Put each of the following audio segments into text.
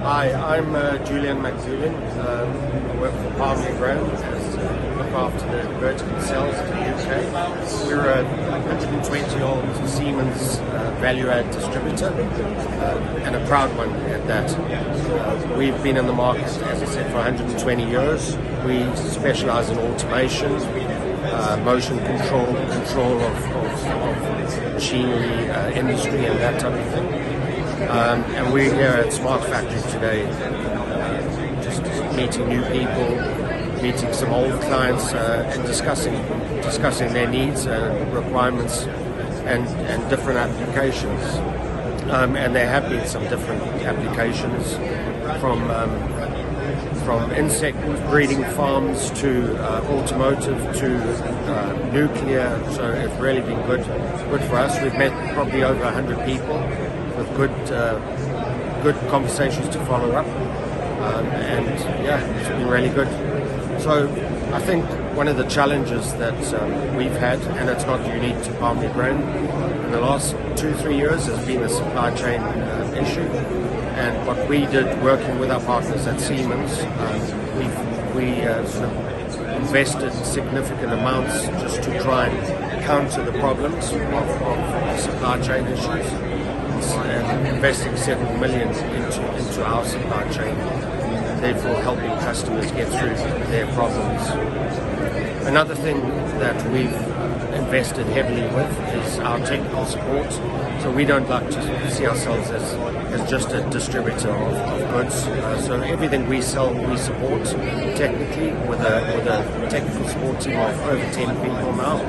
Hi, I'm Julian McDuling. I work for Parmley brand as look after the vertical sales in the UK. We're a 120-year-old Siemens value-add distributor and a proud one at that. We've been in the market, as I said, for 120 years. We specialize in automation, motion control of machinery, industry and that type of thing. And we're here at Smart Factory today, just meeting new people, meeting some old clients, and discussing their needs and requirements and different applications. And there have been some different applications from insect breeding farms to automotive to nuclear. So it's really been good for us. We've met probably over 100 people with good conversations to follow up, and yeah, it's been really good. So I think one of the challenges that we've had, and it's not unique to Parmley brand, in the last 2-3 years has been the supply chain issue. And what we did, working with our partners at Siemens, we sort of invested significant amounts just to try and counter the problems of supply chain issues, and investing several million into our supply chain, therefore helping customers get through their problems. Another thing that we've invested heavily with is our technical support. So we don't like to see ourselves as just a distributor of goods. So everything we sell, we support technically with a technical support team of over 10 people now.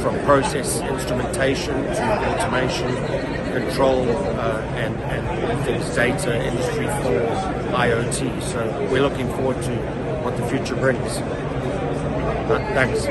From process instrumentation to automation, control, and all things data, Industry 4, IoT. So we're looking forward to what the future brings. Thanks.